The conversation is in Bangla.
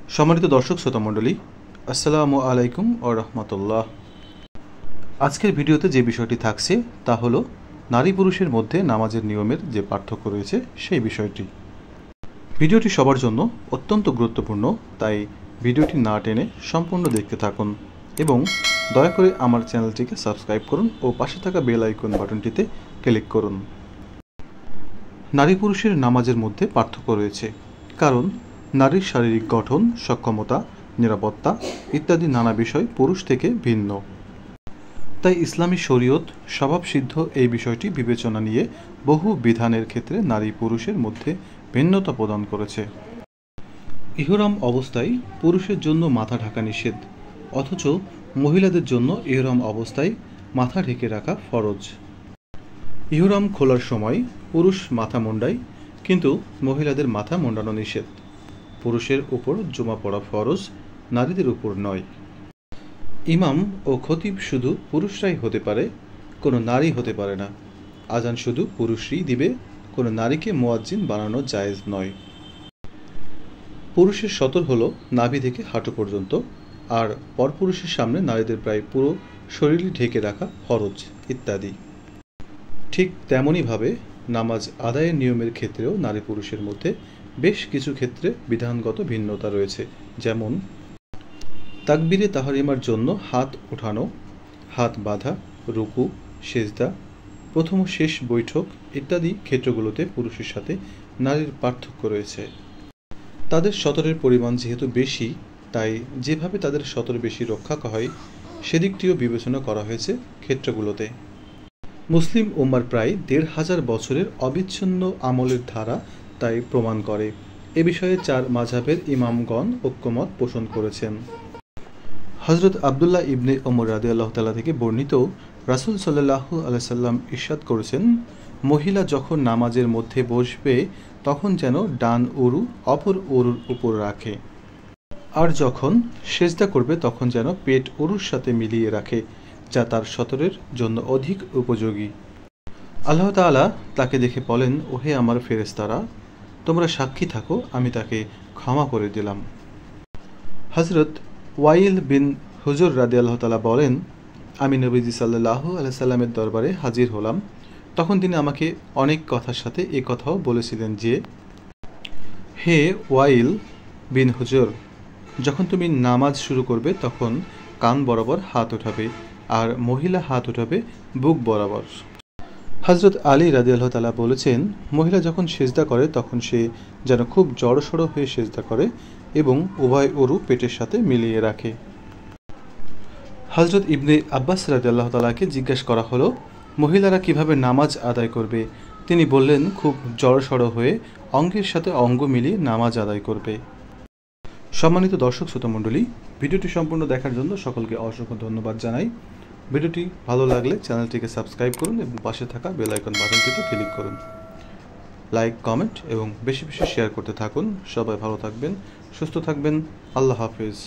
সম্মানিত দর্শক শ্রোতা মণ্ডলী, আসসালামু আলাইকুম ও রহমতুল্লাহ। আজকের ভিডিওতে যে বিষয়টি থাকছে তা হলো নারী পুরুষের মধ্যে নামাজের নিয়মের যে পার্থক্য রয়েছে সেই বিষয়টি। ভিডিওটি সবার জন্য অত্যন্ত গুরুত্বপূর্ণ, তাই ভিডিওটি না টেনে সম্পূর্ণ দেখতে থাকুন এবং দয়া করে আমার চ্যানেলটিকে সাবস্ক্রাইব করুন ও পাশে থাকা বেল আইকন বাটনটিতে ক্লিক করুন। নারী পুরুষের নামাজের মধ্যে পার্থক্য রয়েছে, কারণ নারীর শারীরিক গঠন, সক্ষমতা, নিরাপত্তা ইত্যাদি নানা বিষয় পুরুষ থেকে ভিন্ন। তাই ইসলামী শরীয়ত স্বভাবসিদ্ধ এই বিষয়টি বিবেচনা নিয়ে বহু বিধানের ক্ষেত্রে নারী পুরুষের মধ্যে ভিন্নতা প্রদান করেছে। ইহরাম অবস্থায় পুরুষের জন্য মাথা ঢাকা নিষেধ, অথচ মহিলাদের জন্য ইহরাম অবস্থায় মাথা ঢেকে রাখা ফরজ। ইহরাম খোলার সময় পুরুষ মাথা মুন্ডায়, কিন্তু মহিলাদের মাথা মুন্ডানো নিষেধ। পুরুষের উপর জুমা পড়া ফরজ, নারীদের উপর নয়। ইমাম ও খতিব শুধু পুরুষরাই হতে পারে, কোনো নারী হতে পারে না। আজান শুধু পুরুষই দিবে, কোনো নারীকে মুয়াজ্জিন বানানো জায়েজ নয়। পুরুষের সতর হলো নাভি থেকে হাঁটু পর্যন্ত, আর পরপুরুষের সামনে নারীদের প্রায় পুরো শরীরই ঢেকে রাখা ফরজ ইত্যাদি। ঠিক তেমনইভাবে নামাজ আদায়ের নিয়মের ক্ষেত্রেও নারী পুরুষের মধ্যে বেশ কিছু ক্ষেত্রে বিধানগত ভিন্নতা রয়েছে, যেমন তাকবীরে তাহরিমার জন্য হাত ওঠানো, হাত বাঁধা, রুকু, সেজদা, প্রথম ও শেষ বৈঠক ইত্যাদি ক্ষেত্রগুলোতে পুরুষের সাথে নারীর পার্থক্য রয়েছে। তাদের সতরের পরিমাণ যেহেতু বেশি, তাই যেভাবে তাদের সতর বেশি রক্ষা হয় সেদিকটিও বিবেচনা করা হয়েছে ক্ষেত্রগুলোতে। মুসলিম উম্মার প্রায় ১৫০০ বছরের অবিচ্ছিন্ন আমলের ধারা তাই প্রমাণ করে। এ বিষয়ে ৪ মাযহাবের ইমামগণ ঐক্যমত পোষণ করেছেন। হযরত আবদুল্লাহ ইবনে ওমর রাদিয়াল্লাহু তাআলা থেকে বর্ণিত, রাসূল সাল্লাল্লাহু আলাইহি সাল্লাম ইরশাদ করেছেন, মহিলা যখন নামাজের মধ্যে বসবে তখন যেন ডান উরু অপর উরুর উপর রাখে, আর যখন সেজদা করবে তখন যেন পেট উরুর সাথে মিলিয়ে রাখে, যা তার সতরের জন্য অধিক উপযোগী। আল্লাহ তাআলা তাকে দেখে বলেন, ওহে আমার ফেরেশতারা, তোমরা সাক্ষী থাকো, আমি তাকে ক্ষমা করে দিলাম। হযরত ওয়াইল বিন হুজর রাদিয়াল্লাহু তাআলা বলেন, আমি নবীজি সাল্লাল্লাহু আলাইহি সাল্লামের দরবারে হাজির হলাম। তখন তিনি আমাকে অনেক কথার সাথে এ কথাও বলেছিলেন যে, হে ওয়াইল বিন হুজর, যখন তুমি নামাজ শুরু করবে তখন কান বরাবর হাত উঠাবে, আর মহিলা হাত উঠাবে বুক বরাবর। হযরত আলী রাদিয়াল্লাহু তাআলা বলেছেন, মহিলা যখন সেজদা করে তখন সে যেন খুব জড়সড় হয়ে সেজদা করে এবং উভয় উরু পেটের সাথে মিলিয়ে রাখে। হযরত ইবনে আব্বাস রাদিয়াল্লাহু তাআলাকে জিজ্ঞাসা করা হলো, মহিলারা কিভাবে নামাজ আদায় করবে? তিনি বললেন, খুব জড়সড় হয়ে অঙ্গের সাথে অঙ্গ মিলিয়ে নামাজ আদায় করবে। সম্মানিত দর্শক শ্রোতা মণ্ডলী, ভিডিওটি সম্পূর্ণ দেখার জন্য সকলকে অসংখ্য ধন্যবাদ জানাই। ভিডিওটি ভালো লাগলে চ্যানেলটিকে সাবস্ক্রাইব করুন এবং পাশে থাকা বেল আইকন বাটনটিতে ক্লিক করুন। লাইক, কমেন্ট এবং বেশি বেশি শেয়ার করতে থাকুন। সবাই ভালো থাকবেন, সুস্থ থাকবেন। আল্লাহ হাফেজ।